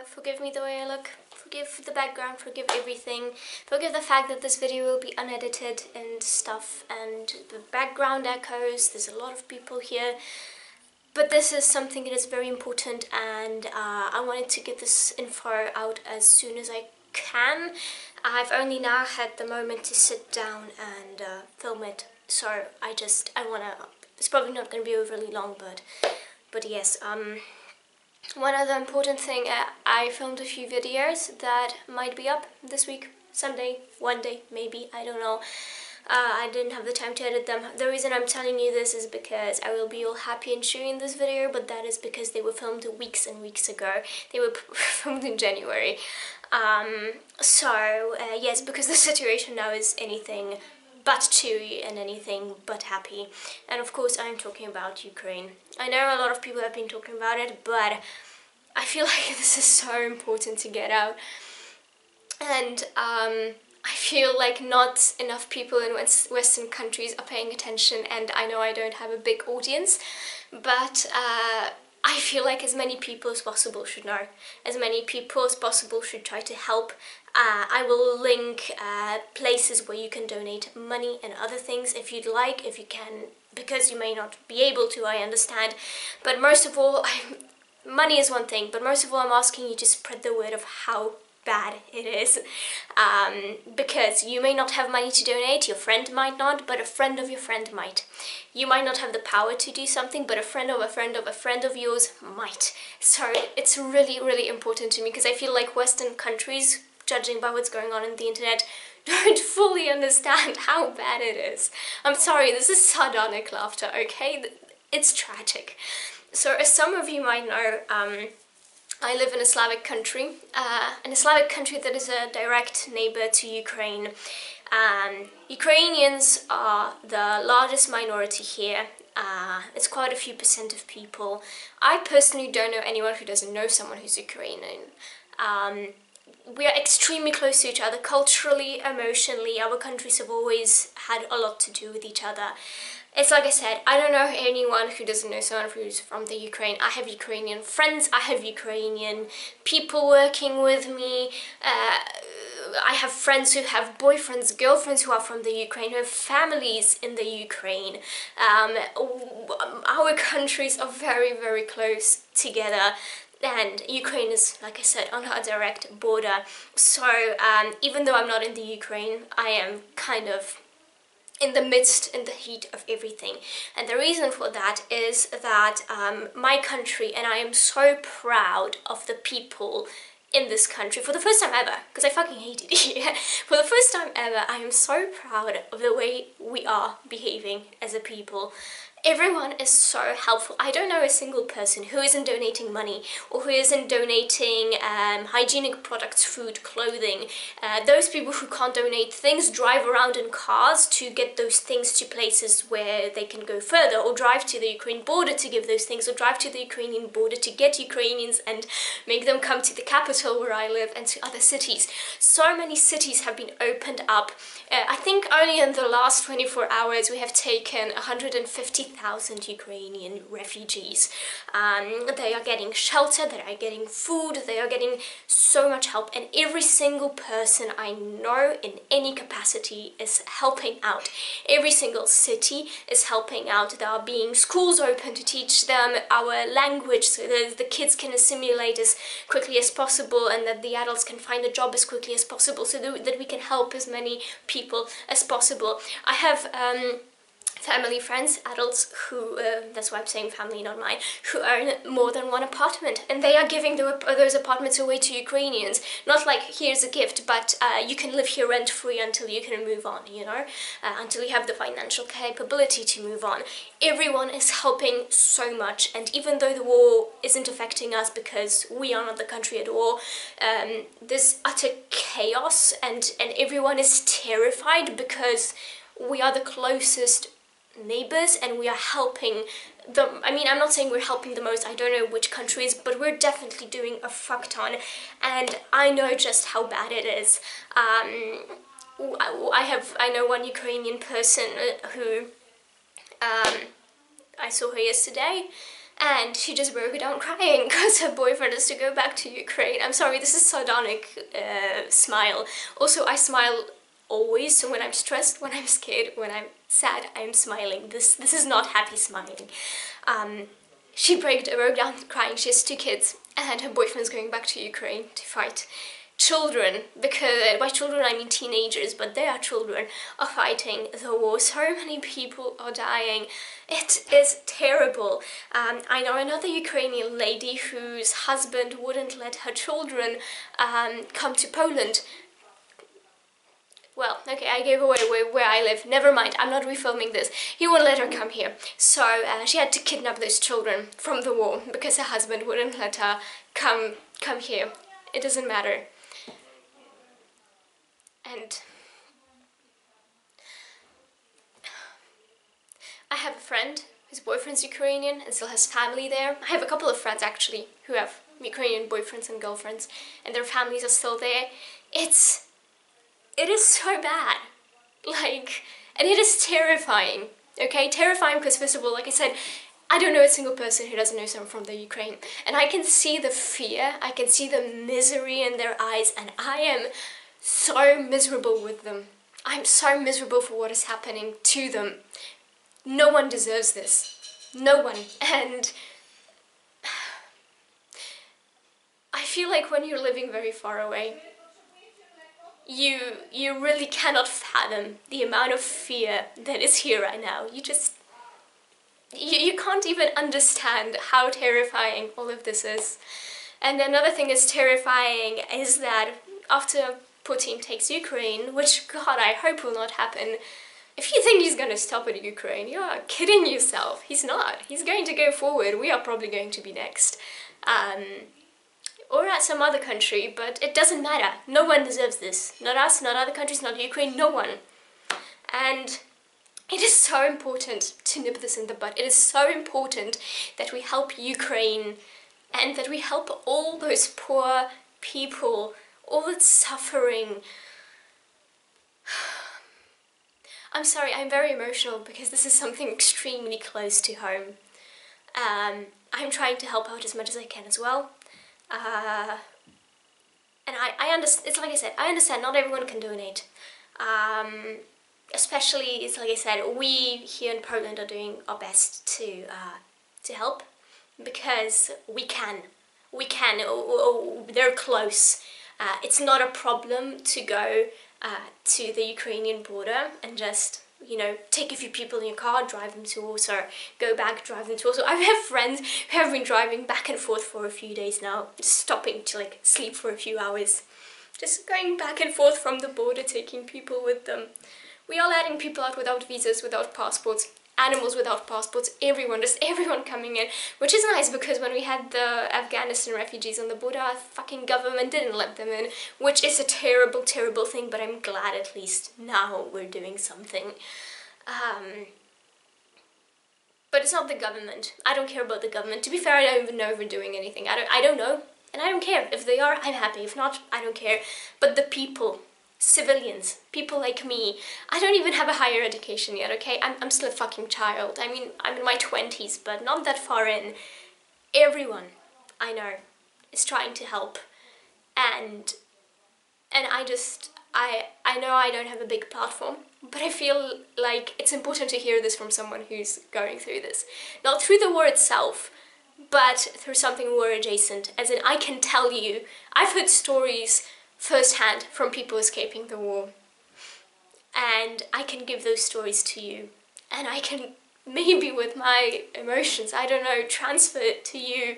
Forgive me the way I look, forgive the background, forgive everything, forgive the fact that this video will be unedited and stuff, and the background echoes, there's a lot of people here. But this is something that is very important, and I wanted to get this info out as soon as I can. I've only now had the moment to sit down and film it, so I wanna, it's probably not gonna be overly long, but yes, one other important thing, I filmed a few videos that might be up this week, someday, one day, maybe, I don't know. I didn't have the time to edit them. The reason I'm telling you this is because I will be all happy and sharing this video, but that is because they were filmed weeks and weeks ago. They were filmed in January. Yes, because the situation now is anything but cheery and anything but happy. And of course I'm talking about Ukraine. I know a lot of people have been talking about it, but I feel like this is so important to get out. And I feel like not enough people in Western countries are paying attention, and I know I don't have a big audience, but I feel like as many people as possible should know. As many people as possible should try to help. I will link places where you can donate money and other things if you'd like, if you can, because you may not be able to, I understand. But most of all, money is one thing, but most of all I'm asking you to spread the word of how bad it is, because you may not have money to donate, your friend might not, but a friend of your friend might. You might not have the power to do something, but a friend of a friend of a friend of yours might. So it's really, really important to me, because I feel like Western countries, judging by what's going on the internet, don't fully understand how bad it is. I'm sorry, this is sardonic laughter, okay? It's tragic. So as some of you might know, I live in a Slavic country that is a direct neighbor to Ukraine. Ukrainians are the largest minority here. It's quite a few percent of people. I personally don't know anyone who doesn't know someone who's Ukrainian. We are extremely close to each other culturally, emotionally. Our countries have always had a lot to do with each other. It's like I said, I don't know anyone who doesn't know someone who's from the Ukraine. I have Ukrainian friends, I have Ukrainian people working with me. I have friends who have boyfriends, girlfriends who are from the Ukraine, who have families in the Ukraine. Our countries are very, very close together. And Ukraine is, like I said, on our direct border. So even though I'm not in the Ukraine, I am kind of in the midst, in the heat of everything. And the reason for that is that my country, and I am so proud of the people in this country, for the first time ever, because I fucking hate it here, for the first time ever, I am so proud of the way we are behaving as a people. Everyone is so helpful. I don't know a single person who isn't donating money or who isn't donating hygienic products, food, clothing. Those people who can't donate things drive around in cars to get those things to places where they can go further, or drive to the Ukraine border to give those things, or drive to the Ukrainian border to get Ukrainians and make them come to the capital where I live and to other cities. So many cities have been opened up. I think only in the last 24 hours we have taken 150,000 Ukrainian refugees. They are getting shelter, they are getting food, they are getting so much help, and every single person I know in any capacity is helping out. Every single city is helping out. There are being schools open to teach them our language so that the kids can assimilate as quickly as possible, and that the adults can find a job as quickly as possible, so that we can help as many people as possible. I have family, friends, adults who, that's why I'm saying family, not mine, who own more than one apartment, and they are giving those apartments away to Ukrainians. Not like, here's a gift, but you can live here rent-free until you can move on, you know, until you have the financial capability to move on. Everyone is helping so much, and even though the war isn't affecting us because we are not the country at war, there's utter chaos, and everyone is terrified because we are the closest neighbors and we are helping them. I mean, I'm not saying we're helping the most, I don't know which countries, but we're definitely doing a fuck ton, and I know just how bad it is. I know one Ukrainian person who I saw her yesterday. and she just broke down crying because her boyfriend is to go back to Ukraine. I'm sorry, this is sardonic smile. Also, I smile always, so when I'm stressed, when I'm scared, when I'm sad, I'm smiling. This is not happy smiling. She broke down crying. She has 2 kids, and her boyfriend's going back to Ukraine to fight. Children, because by children I mean teenagers, but they are children, are fighting the war. So many people are dying. It is terrible. I know another Ukrainian lady whose husband wouldn't let her children come to Poland. Well, okay, I gave away where I live. Never mind, I'm not refilming this. He wouldn't let her come here. So she had to kidnap those children from the war because her husband wouldn't let her come here. It doesn't matter. And I have a friend whose boyfriend's Ukrainian and still has family there. I have a couple of friends actually who have Ukrainian boyfriends and girlfriends, and their families are still there. It is so bad, like, and it is terrifying, okay? Terrifying because, first of all, like I said, I don't know a single person who doesn't know someone from the Ukraine, and I can see the fear, I can see the misery in their eyes, and I am so miserable with them. I'm so miserable for what is happening to them. No one deserves this. No one. And I feel like when you're living very far away, you really cannot fathom the amount of fear that is here right now. You can't even understand how terrifying all of this is. And another thing that's terrifying is that after Putin takes Ukraine, which, God, I hope will not happen, if you think he's going to stop at Ukraine, you are kidding yourself. He's not. He's going to go forward. We are probably going to be next. Or at some other country, but it doesn't matter. No one deserves this. Not us, not other countries, not Ukraine, no one. And it is so important to nip this in the bud. It is so important that we help Ukraine and that we help all those poor people, all that suffering. I'm sorry, I'm very emotional because this is something extremely close to home. I'm trying to help out as much as I can as well. And I understand, it's like I said, I understand not everyone can donate. Especially, it's like I said, we here in Poland are doing our best to help because we can. They're close. It's not a problem to go to the Ukrainian border and just, you know, take a few people in your car, drive them to Warsaw, go back, drive them to Warsaw. I have friends who have been driving back and forth for a few days now, just stopping to like sleep for a few hours. Just going back and forth from the border, taking people with them. We are letting people out without visas, without passports, animals without passports, everyone, just everyone coming in, which is nice because when we had the Afghanistan refugees on the border, our fucking government didn't let them in, which is a terrible, terrible thing, but I'm glad at least now we're doing something. But it's not the government. I don't care about the government. To be fair, I don't even know if we're doing anything. I don't know, and I don't care. If they are, I'm happy. If not, I don't care. But the people, civilians, people like me, I don't even have a higher education yet, okay? I'm still a fucking child. I mean, I'm in my 20s, but not that far in. Everyone I know is trying to help. And I know I don't have a big platform, but I feel like it's important to hear this from someone who's going through this. Not through the war itself, but through something war adjacent. As in, I can tell you, I've heard stories firsthand from people escaping the war. And I can give those stories to you. And I can, maybe with my emotions, I don't know, transfer it to you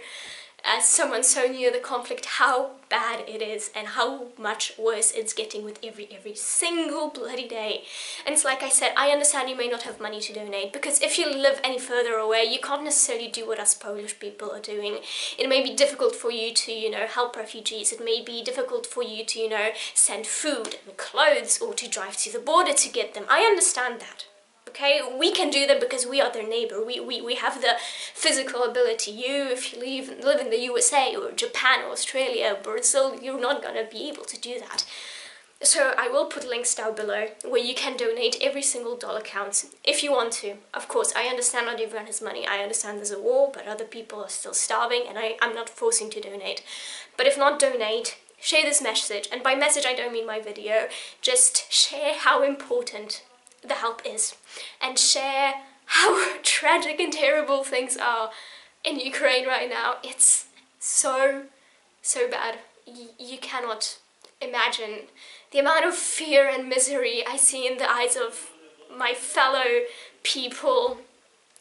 as someone so near the conflict, how bad it is and how much worse it's getting with every single bloody day. And it's like I said, I understand you may not have money to donate, because if you live any further away, you can't necessarily do what us Polish people are doing. It may be difficult for you to, you know, help refugees. It may be difficult for you to, you know, send food and clothes or to drive to the border to get them. I understand that. Okay, we can do that because we are their neighbor. We have the physical ability. You, if you live in the USA or Japan or Australia or Brazil, you're not gonna be able to do that. So I will put links down below where you can donate. Every single dollar counts if you want to. Of course, I understand not everyone has money. I understand there's a war, but other people are still starving, and I'm not forcing to donate. But if not, donate. Share this message. And by message, I don't mean my video. Just share how important the help is. And share how tragic and terrible things are in Ukraine right now. It's so bad. You cannot imagine the amount of fear and misery I see in the eyes of my fellow people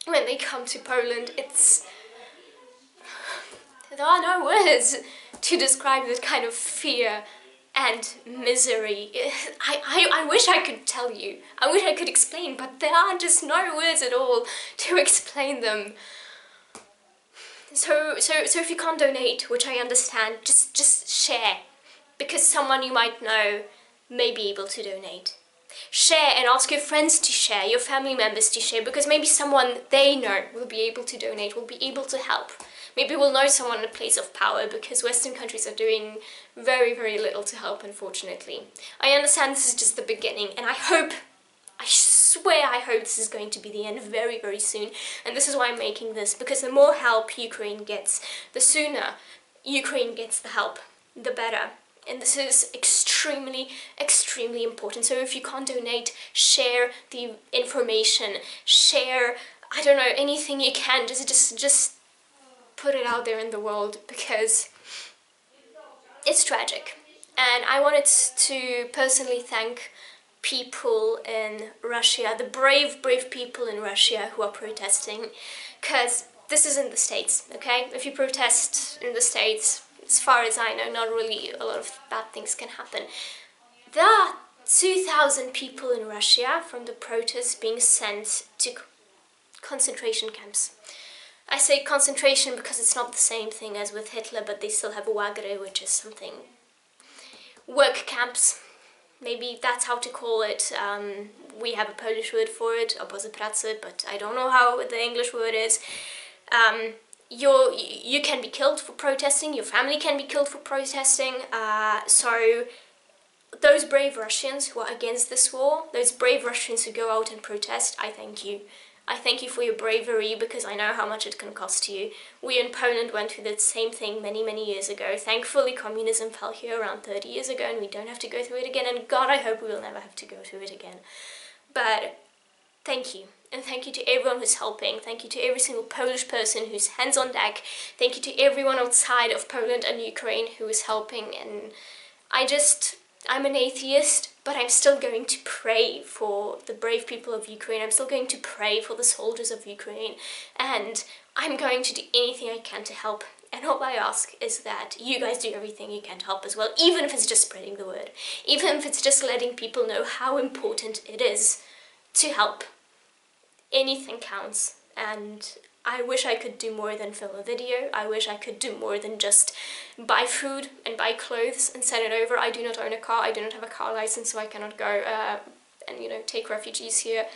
when they come to Poland. There are no words to describe this kind of fear and misery. I wish I could tell you, I wish I could explain, but there are just no words at all to explain them. So if you can't donate, which I understand, just share, because someone you might know may be able to donate. Share and ask your friends to share, your family members to share, because maybe someone they know will be able to donate, will be able to help. Maybe we'll know someone in a place of power, because Western countries are doing very, very little to help, unfortunately. I understand this is just the beginning, and I swear I hope this is going to be the end very, very soon. And this is why I'm making this, because the more help Ukraine gets, the sooner Ukraine gets the help, the better. And this is extremely, extremely important. So if you can't donate, share the information, share, I don't know, anything you can, just put it out there in the world, because it's tragic. And I wanted to personally thank people in Russia, the brave people in Russia who are protesting, because this is in the States, okay? If you protest in the States, as far as I know, not really a lot of bad things can happen. There are 2,000 people in Russia from the protests being sent to concentration camps. I say concentration because it's not the same thing as with Hitler, but they still have łagery, which is something. Work camps, maybe that's how to call it. We have a Polish word for it, obozy pracy, but I don't know how the English word is. You can be killed for protesting, your family can be killed for protesting, so those brave Russians who are against this war, those brave Russians who go out and protest, I thank you. I thank you for your bravery, because I know how much it can cost you. We in Poland went through the same thing many, many years ago. Thankfully, communism fell here around 30 years ago, and we don't have to go through it again, and God, I hope we will never have to go through it again. But thank you. And thank you to everyone who's helping. Thank you to every single Polish person who's hands on deck. Thank you to everyone outside of Poland and Ukraine who is helping. And I'm an atheist, but I'm still going to pray for the brave people of Ukraine. I'm still going to pray for the soldiers of Ukraine. And I'm going to do anything I can to help. And all I ask is that you guys do everything you can to help as well, even if it's just spreading the word. Even if it's just letting people know how important it is to help. Anything counts, and I wish I could do more than film a video. I wish I could do more than just buy food and buy clothes and send it over. I do not own a car, I do not have a car license, so I cannot go and, you know, take refugees here.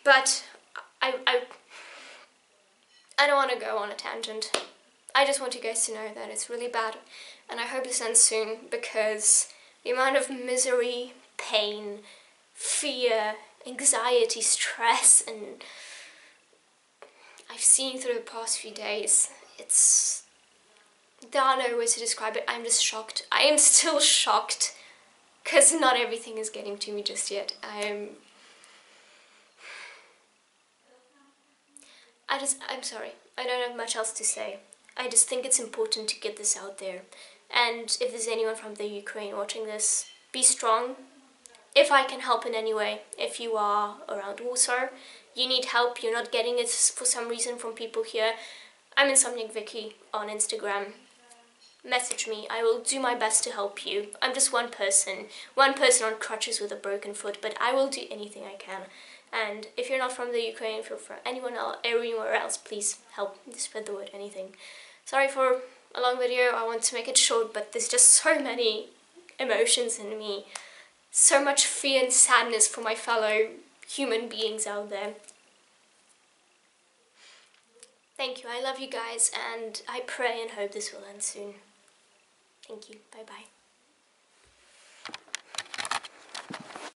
But I don't want to go on a tangent. I just want you guys to know that it's really bad, and I hope this ends soon, because the amount of misery, pain, fear, anxiety, stress, and I've seen through the past few days, there are no words to describe it. I'm just shocked. I am still shocked, because not everything is getting to me just yet. I'm sorry. I don't have much else to say. I just think it's important to get this out there. And if there's anyone from the Ukraine watching this, be strong. If I can help in any way, if you are around Warsaw, you need help, you're not getting it for some reason from people here, I'm Insomniac Vicky on Instagram. Message me, I will do my best to help you. I'm just one person on crutches with a broken foot, but I will do anything I can. And if you're not from the Ukraine, if you're from anywhere else, please help spread the word, anything. Sorry for a long video, I want to make it short, but there's just so many emotions in me. So much fear and sadness for my fellow human beings out there. Thank you, I love you guys, and I pray and hope this will end soon. Thank you, bye bye.